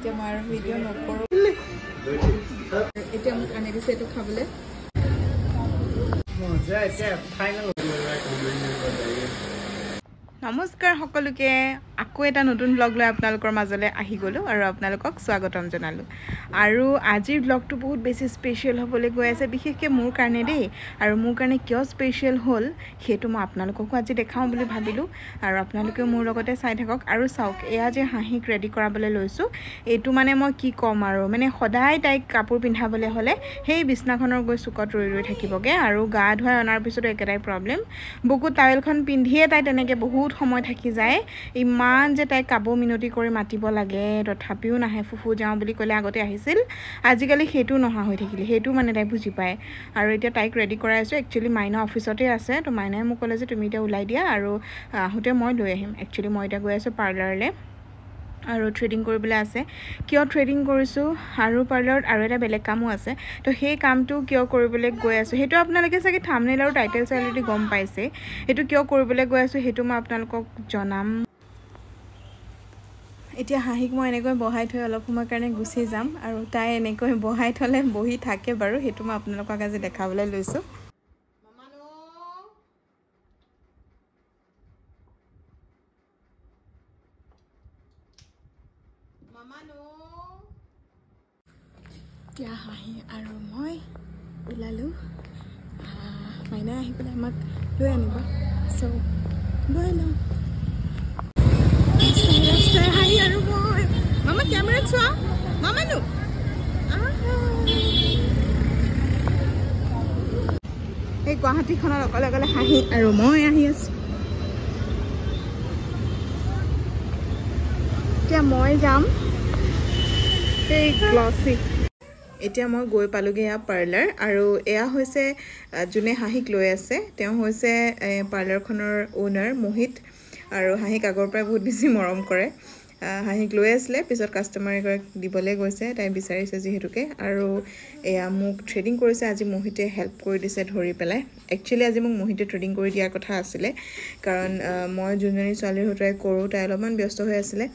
এতিয়া মই আৰু ভিডিঅ' নকৰোঁ এতিয়া মোক আনি দিছে এইটো খাবলৈ নমস্কাৰ সকলোকে আকৌ এটা নতুন ব্লগ লৈ আপোনালোকৰ মাজলৈ আহি গ'লো আৰু আপোনালোকক স্বাগতম জনালোঁ আৰু আজিৰ ব্লগটো বহুত বেছি স্পেচিয়েল হ'বলৈ গৈ আছে বিশেষকৈ মোৰ কাৰণে দেই আৰু মোৰ কাৰণে কিয় স্পেচিয়েল হ'ল সেইটো মই আপোনালোককো আজি দেখাওঁ বুলি ভাবিলোঁ আৰু আপোনালোকেও মোৰ লগতে চাই থাকক আৰু চাওক এয়া যে হাঁহিক ৰেডি কৰাবলৈ লৈছোঁ এইটো মানে মই কি ক'ম আৰু মানে সদায় তাইক কাপোৰ পিন্ধাবলৈ হ'লে সেই বিছনাখনৰ গৈ চুকত ৰৈ থাকিবগৈ আৰু গা ধুৱাই অনাৰ পিছতো একেটাই প্ৰব্লেম বুকুত টাৱেলখন পিন্ধিয়ে তাই তেনেকৈ বহুত সময় থাকি যায় ইমান যে তাই কাবৌ মিনতি কৰি মাতিব লাগে তথাপিও নাহে ফুফু যাওঁ বুলি ক'লে আগতে আহিছিল আজিকালি সেইটো নহা হৈ থাকিলে সেইটো মানে তাই বুজি পায় আৰু এতিয়া তাইক ৰেডি কৰাই আছোঁ একচুৱেলি মাইনা অফিচতে আছে তো মাইনাই মোক ক'লে যে তুমি এতিয়া ওলাই দিয়া আৰু আহোঁতে মই লৈ আহিম একচুৱেলি মই এতিয়া গৈ আছোঁ পাৰ্লাৰলৈ আৰু থ্ৰেডিং কৰিবলৈ আছে কিয় থ্ৰেডিং কৰিছোঁ আৰু পাৰ্লাৰত আৰু এটা বেলেগ কামো আছে তো সেই কামটো কিয় কৰিবলৈ গৈ আছোঁ সেইটো আপোনালোকে চাগে থাম্বনেইল আৰু টাইটেল চাই অলৰেডি গম পাইছে সেইটো কিয় কৰিবলৈ গৈ আছোঁ সেইটো মই আপোনালোকক জনাম এতিয়া হাঁহিক মই এনেকৈ বহাই থৈ অলপ সময়ৰ কাৰণে গুচি যাম আৰু তাই এনেকৈ বহাই থ'লে বহি থাকে বাৰু সেইটো মই আপোনালোকক আজি দেখাবলৈ লৈছোঁ এতিয়া হাঁহি আৰু মই ওলালোঁ মাইনাই আহি পেলাই আমাক লৈ আনিব চ' গৈ লওঁ হাঁহি আৰু মই মামা কেমেৰাত চোৱা মামানো এই গুৱাহাটীখনত অকলে অকলে হাঁহি আৰু মই আহি আছোঁ এতিয়া মই যাম এই গ্লছি এতিয়া মই গৈ পালোঁগৈ এয়া পাৰ্লাৰ আৰু এয়া হৈছে যোনে হাঁহিক লৈ আছে তেওঁ হৈছে পাৰ্লাৰখনৰ অ'নাৰ মোহিত আৰু হাঁহিক আগৰ পৰাই বহুত বেছি মৰম কৰে হাঁহিক লৈ আছিলে পিছত কাষ্টমাৰ এগৰাকীক দিবলৈ গৈছে তাই বিচাৰিছে যিহেতুকে আৰু এয়া মোক থ্ৰেডিং কৰিছে আজি মোহিতে হেল্প কৰি দিছে ধৰি পেলাই একচুৱেলি আজি মোক মোহিতে থ্ৰেডিং কৰি দিয়াৰ কথা আছিলে কাৰণ মই যোনজনী ছোৱালীৰ হতুৱাই কৰোঁ তাই অলপমান ব্যস্ত হৈ আছিলে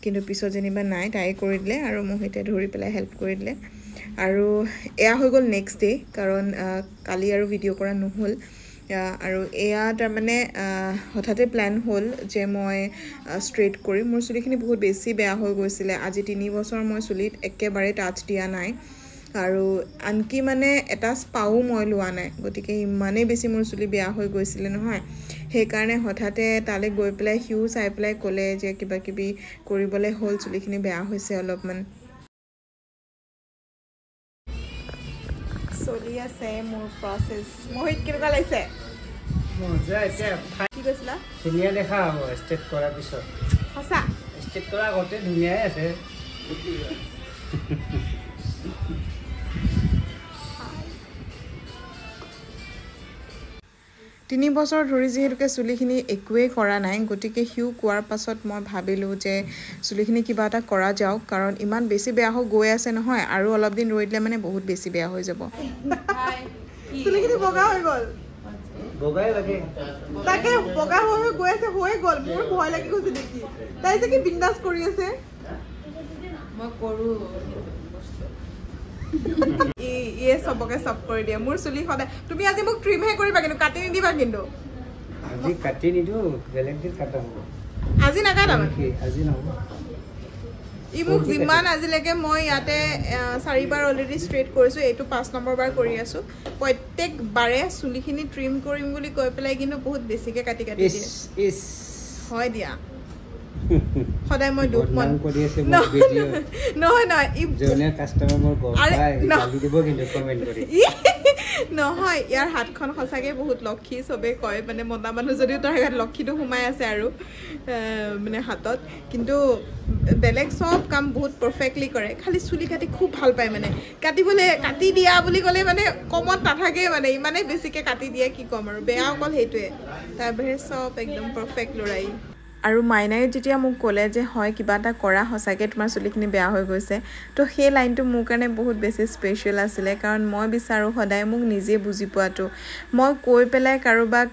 কিন্তু পিছত যেনিবা নাই তাই কৰি দিলে আৰু মোহিতে ধৰি পেলাই হেল্প কৰি দিলে আৰু এয়া হৈ গ'ল নেক্সট ডে কাৰণ কালি আৰু ভিডিঅ' কৰা নহ'ল আৰু এয়া তাৰমানে হঠাতে প্লেন হ'ল যে মই ষ্ট্ৰেইট কৰিম মোৰ চুলিখিনি বহুত বেছি বেয়া হৈ গৈছিলে আজি 3 বছৰ মই চুলিত একেবাৰে টাচ দিয়া নাই আৰু আনকি মানে এটা স্পাও মই লোৱা নাই গতিকে ইমানেই বেছি মোৰ চুলি বেয়া হৈ গৈছিলে নহয় সেইকাৰণে হঠাতে তালৈ গৈ পেলাই সিও চাই পেলাই ক'লে যে কিবা কিবি কৰিবলৈ হ'ল চুলিখিনি বেয়া হৈছে অলপমান চলি আছে মোৰ প্ৰচেছ মোহিত কেনেকুৱা লাগিছে কি কৈছিলা ধুনীয়া দেখা হ'ব ষ্টেট কৰাৰ পিছত সঁচা ষ্টেট কৰা আগতে ধুনীয়াই আছে 3 বছৰ ধৰি যিহেতুকে চুলিখিনি একোৱেই কৰা নাই গতিকে সিও কোৱাৰ পাছত মই ভাবিলোঁ যে চুলিখিনি কিবা এটা কৰা যাওক কাৰণ ইমান বেছি বেয়া হৈ গৈ আছে নহয় আৰু অলপ দিন ৰৈ দিলে মানে বহুত বেছি বেয়া হৈ যাব চুলিখিনি বগা হৈ গ'ল বগাই লাগে তাকে বগা হৈ গৈ আছে হৈ গ'ল মোৰ ভয় লাগি গৈছে দেখি তাই যে কি বিন্দাস কৰি আছে মই কৰোঁ ये सबके सब कर दिया मोर चुली सदा तुम आज মোক ট্ৰিম হে কৰিবা কিন্তু কাটি নিদিবা কিন্তু আজি কাটি নিদু বেলেগ দিন কাটা হ'ব আজি না কাটা আজি নহব ই মোক জিমান আজি লাগে মই ইয়াতে 4 বাৰ অলৰেডি ষ্ট্ৰেট কৰিছো এইটো 5 নম্বৰ বাৰ কৰি আছো প্ৰত্যেক বাৰে চুলিখিনি ট্ৰিম কৰিম বুলি কৈ পেলাই কিন্তু বহুত বেছিকে কাটি দিয়ে ইস হয় দিয়া সদায় মই দুখ মন কৰি আছে মোৰ ভিডিও নহয় নহয় জনে কাস্টমাৰ মোৰ গপাই গালি দিব কিন্তু কমেন্ট কৰি নহয় ইয়াৰ হাতখন সঁচাকে বহুত লক্ষী সবে কয় মানে মতা মানুহ যদিও তাৰ হাত লক্ষীটো সোমাই আছে আৰু মানে হাতত কিন্তু বেলেগ সব কাম বহুত পাৰফেক্টলি কৰে খালি চুলি কাটি খুব ভাল পায় মানে কাটিবলে কাটি দিয়া বুলি ক'লে মানে কমত নাথাকে মানে ইমানে বেছিকে কাটি দিয়ে কি কম আৰু বেয়া অকল হেতুৱে তাৰ বাহিৰে সব একদম পাৰফেক্ট লৰাই আৰু মাইনাই যেতিয়া মোক ক'লে যে হয় কিবা এটা কৰা সঁচাকৈ তোমাৰ চুলিখিনি বেয়া হৈ গৈছে তো সেই লাইনটো মোৰ কাৰণে বহুত বেছি স্পেচিয়েল আছিলে কাৰণ মই বিচাৰোঁ সদায় মোক নিজে বুজি পোৱাটো মই কৈ পেলাই কাৰোবাক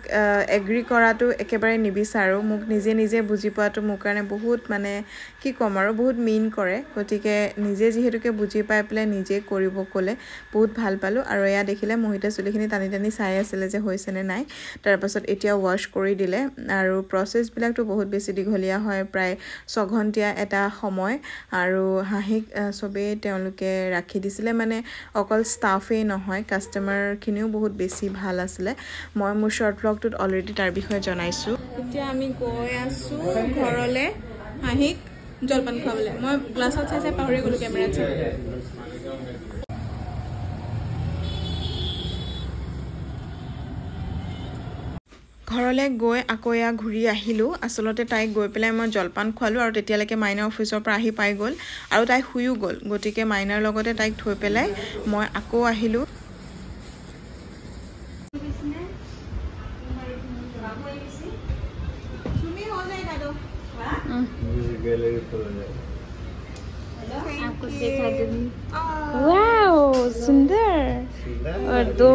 এগ্ৰি কৰাটো একেবাৰে নিবিচাৰোঁ মোক নিজে নিজে বুজি পোৱাটো মোৰ কাৰণে বহুত মানে কি ক'ম আৰু বহুত মিন কৰে গতিকে নিজে যিহেতুকে বুজি পাই পেলাই নিজে কৰিব ক'লে বহুত ভাল পালোঁ আৰু এয়া দেখিলে মোহিতে চুলিখিনি টানি টানি চাই আছিলে যে হৈছেনে নাই তাৰপাছত এতিয়া ৱাশ্ব কৰি দিলে আৰু প্ৰচেছবিলাকতো বহুত বেছি দীঘলীয়া হয় প্ৰায় 6 ঘণ্টীয়া এটা সময় আৰু হাঁহিক চবেই তেওঁলোকে ৰাখি দিছিলে মানে অকল ষ্টাফেই নহয় কাষ্টমাৰখিনিও বহুত বেছি ভাল আছিলে মই মোৰ শ্বৰ্ট ব্লগটোত অলৰেডি তাৰ বিষয়ে জনাইছোঁ এতিয়া আমি গৈ আছোঁ ঘৰলৈ হাঁহিক জলপান খুৱাবলৈ মই গ্লাছত চাই চাই পাহৰি গ'লোঁ কেমেৰাত চাই ঘৰলৈ গৈ আকৌ এয়া ঘূৰি আহিলোঁ আচলতে তাইক গৈ পেলাই মই জলপান খোৱালোঁ আৰু তেতিয়ালৈকে মাইনা অফিচৰ পৰা আহি পাই গ'ল আৰু তাই শুইও গ'ল গতিকে মাইনাৰ লগতে তাইক থৈ পেলাই মই আকৌ আহিলোঁ वाओ सुंदर और दो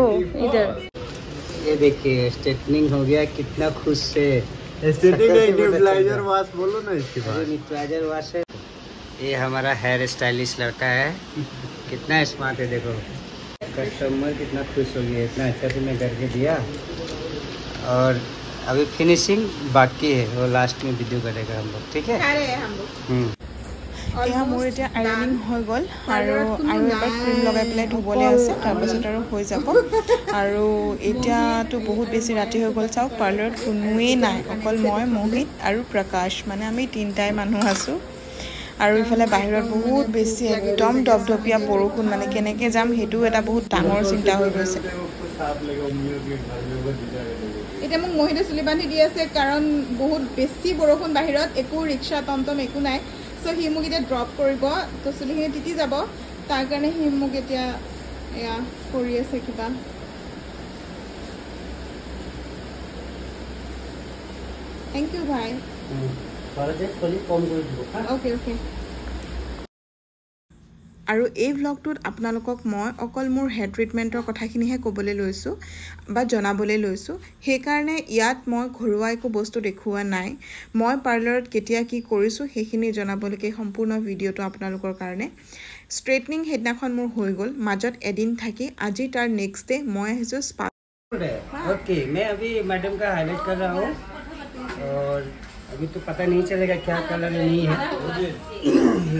इधर ये देखिए स्ट्रेटनिंग हो गया कितना खुश से स्ट्रेटनिंग नहीं न्यूट्राइजर वॉश बोलो ना इसके बाद न्यूट्राइजर वॉश है ये हमारा हेयर स्टाइलिश लड़का है कितना स्मार्ट है देखो कस्टमर कितना खुश हो गया इतना अच्छा से मैं करके दिया और अभी फिनिशिंग बाकी है वो लास्ट में वीडियो करेगा हम लोग ठीक है এয়া মোৰ এতিয়া আইৰনিং হৈ গ'ল আৰু এবাৰ ক্ৰীম লগাই পেলাই ধুবলৈ আছে তাৰপাছত আৰু হৈ যাব আৰু এতিয়াতো বহুত বেছি ৰাতি হৈ গ'ল চাওক পাৰ্লাৰত কোনোৱেই নাই অকল মই মোহিত আৰু প্ৰকাশ মানে আমি তিনিটাই মানুহ আছোঁ আৰু ইফালে বাহিৰত বহুত বেছি একদম দপদপীয়া বৰষুণ মানে কেনেকৈ যাম সেইটো এটা বহুত ডাঙৰ চিন্তা হৈ গৈছে এতিয়া মোক মোহিতে চুলি বান্ধি দি আছে কাৰণ বহুত বেছি বৰষুণ বাহিৰত একো ৰিক্সা টমটম একো নাই সো হি মোক এতিয়া ড্ৰপ কৰিব তো চুলিখিনি তিতি যাব তাৰ কাৰণে হি মোক এতিয়া এয়া কৰি আছে কিবা থেংক ইউ ভাই অ'কে অ'কে আৰু এই ভ্লগটোত আপোনালোকক মই অকল মোৰ হেয়াৰ ট্ৰিটমেণ্টৰ কথাখিনিহে ক'বলৈ লৈছোঁ বা জনাবলৈ লৈছোঁ সেইকাৰণে ইয়াত মই ঘৰুৱা একো বস্তু দেখুওৱা নাই মই পাৰ্লাৰত কেতিয়া কি কৰিছোঁ সেইখিনি জনাবলৈকে সম্পূৰ্ণ ভিডিঅ'টো আপোনালোকৰ কাৰণে ষ্ট্ৰেটনিং সেইদিনাখন মোৰ হৈ গ'ল মাজত এদিন থাকি আজি তাৰ নেক্সট ডে মই আহিছোঁ স্পা ओके मैं अभी मैडम का हाईलाइट कर रहा हूँ और अभी तो पता नहीं चलेगा क्या कलर नहीं है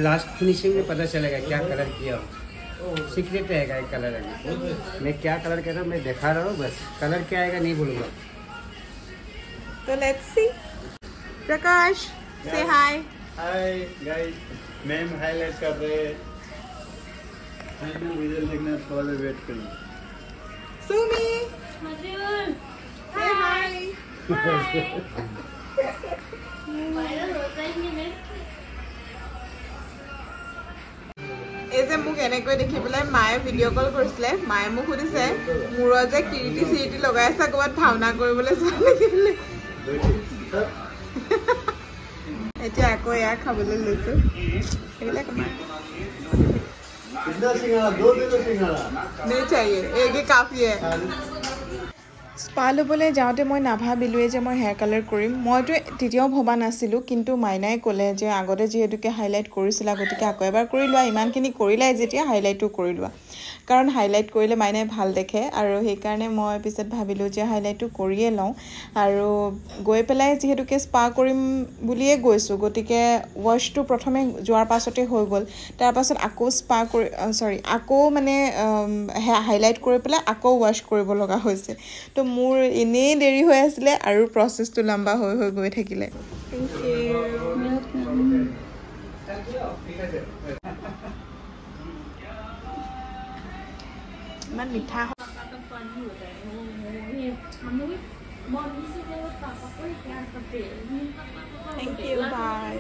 लास्ट फिनिशिंग में पता चलेगा क्या कलर किया सीक्रेट रहेगा एक कलर अभी मैं क्या कलर कर रहा हूँ मैं दिखा रहा हूँ बस कलर क्या आएगा नहीं बोलूँगा तो let's see Prakash say hi hi guys ma'am highlight कर रहे हैं रिजल्ट देखना थोड़ा देर वेट करिए सुमी से हाय এই যে মোক এনেকৈ দেখি পেলাই মায়ে ভিডিঅ' কল কৰিছিলে মায়ে মোক সুধিছে মূৰত যে কিৰিটি চিৰিটি লগাই আছে ক'ৰবাত ভাওনা কৰিবলৈ যোৱা নেকি এতিয়া আকৌ এয়া খাবলৈ লৈছোঁ এইবিলাক नहीं चाहिए एक ही काफ़ी है স্পা ল'বলৈ যাওঁতে মই নাভাবিলোঁৱে যে মই হেয়াৰ কালাৰ কৰিম মইতো তেতিয়াও ভবা নাছিলোঁ কিন্তু মাইনাই ক'লে যে আগতে যিহেতুকে হাইলাইট কৰিছিলা গতিকে আকৌ এবাৰ কৰি লোৱা ইমানখিনি কৰিলাই যেতিয়া হাইলাইটো কৰি লোৱা কাৰণ হাইলাইট কৰিলে মাইনাই ভাল দেখে আৰু সেইকাৰণে মই পিছত ভাবিলোঁ যে হাইলাইটটো কৰিয়ে লওঁ আৰু গৈ পেলাই যিহেতুকে স্পা কৰিম বুলিয়ে গৈছোঁ গতিকে ৱাছটো প্ৰথমে যোৱাৰ পাছতে হৈ গ'ল তাৰপাছত আকৌ স্পা কৰি আকৌ মানে হাইলাইট কৰি পেলাই আকৌ ৱাছ কৰিব লগা হৈছে তো মোৰ এনেই দেৰি হৈ আছিলে আৰু প্ৰচেছটো লম্বা হৈ হৈ গৈ থাকিলে থেংক ইউ ইমান মিঠা থেংক ইউ বাই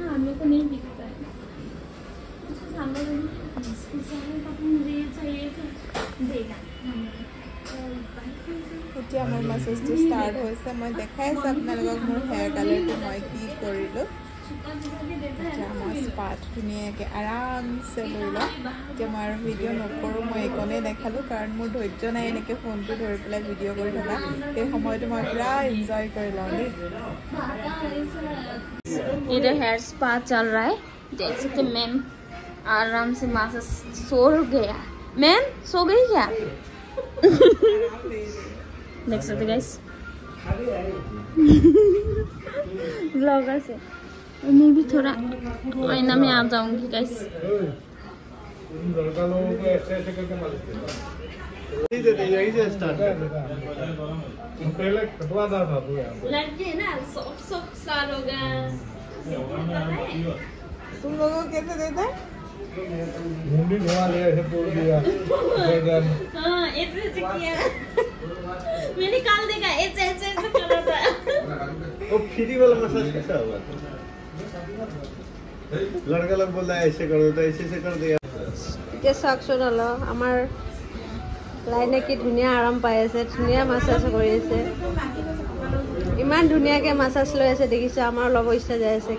हम लोग को नहीं दिखता है हम लोग मुझे चाहिए देगा এতিয়া মোৰ মেছেজটো ষ্টাৰ্ট হৈছে মই দেখাই আছোঁ আপোনালোকক মোৰ হেয়াৰ কালাৰটো মই কি কৰিলোঁ এতিয়া মই স্পাত ধুনীয়াকৈ আৰামছে লৈ লওঁ এতিয়া মই আৰু ভিডিঅ' নকৰোঁ মই এইকণেই দেখালোঁ কাৰণ মোৰ ধৈৰ্য নাই এনেকৈ ফোনটো ধৰি পেলাই ভিডিঅ' কৰি থকা সেই সময়টো মই পুৰা এনজয় কৰি লওঁ দেই इधर हेयर स्पा चल रहा है देख सकते मैम आराम से मसाज सो गया मैम सो गई क्या देख सकते गाइस ब्लॉगर से मैं भी थोड़ा आईना में आ जाऊंगी गाइस लड़का लोगों को ऐसे ऐसे करके मालिश करते यही से स्टार्ट पहले कटवादार था तू यहाँ लड़के ना सब स्टार्ट हो गया तुम लोगों को कैसे देता है मुंडी घुमा लिया ऐसे तोड़ दिया बैगन हाँ ऐसे किया मैंने काल देखा ऐसे कर रहा था वो फ्री वाला मसाज कैसा हुआ लड़का लोग बोल रहा है ऐसे कर दो तो ऐसे कर दिया এতিয়া চাওকচোন অলপ আমাৰ লাইনে কি ধুনীয়া আৰাম পাই আছে ধুনীয়া মাছাজ কৰি আছে ইমান ধুনীয়াকৈ মাছাজ লৈ আছে দেখিছে আমাৰ ল'ব ইচ্ছা যাই আছে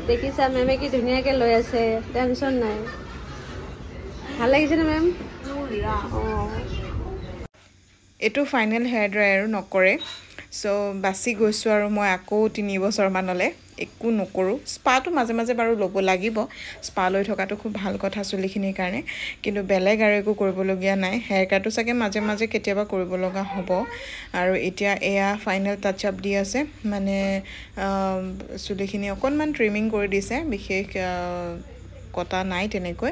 দেখিছা মেমে কি ধুনীয়াকৈ লৈ আছে টেনশ্যন নাই ভাল লাগিছেনে মেম অঁ এইটো ফাইনেল হেয়াৰ ড্ৰায়াৰ নকৰে সো বাছি গৈছোঁ আৰু মই আকৌ 3 বছৰমানলৈ একো নকৰোঁ স্পাটো মাজে মাজে বাৰু ল'ব লাগিব স্পা লৈ থকাটো খুব ভাল কথা চুলিখিনিৰ কাৰণে কিন্তু বেলেগ আৰু একো কৰিবলগীয়া নাই হেয়াৰ কাটো চাগে মাজে মাজে কেতিয়াবা কৰিব লগা হ'ব আৰু এতিয়া এয়া ফাইনেল টাচ আপ দি আছে মানে চুলিখিনি অকণমান ট্ৰিমিং কৰি দিছে বিশেষ কটা নাই তেনেকৈ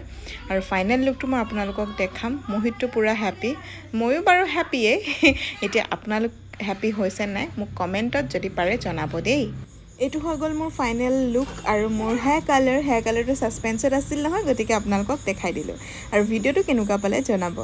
আৰু ফাইনেল লুকটো মই আপোনালোকক দেখাম মোহিতটো পুৰা হ্যাপি ময়ো বাৰু হ্যাপিয়ে এতিয়া আপোনালোক হ্যাপি হৈছে নাই মোক কমেন্টত যদি পাৰে জনাব দেই এইটো হৈ গ'ল মোৰ ফাইনেল লুক আৰু মোৰ হেয়াৰ কালাৰটো সাসপেন্সত আছিল নহয় গতিকে আপোনালোকক দেখাই দিলোঁ আৰু ভিডিঅ'টো কেনেকুৱা পালে জনাব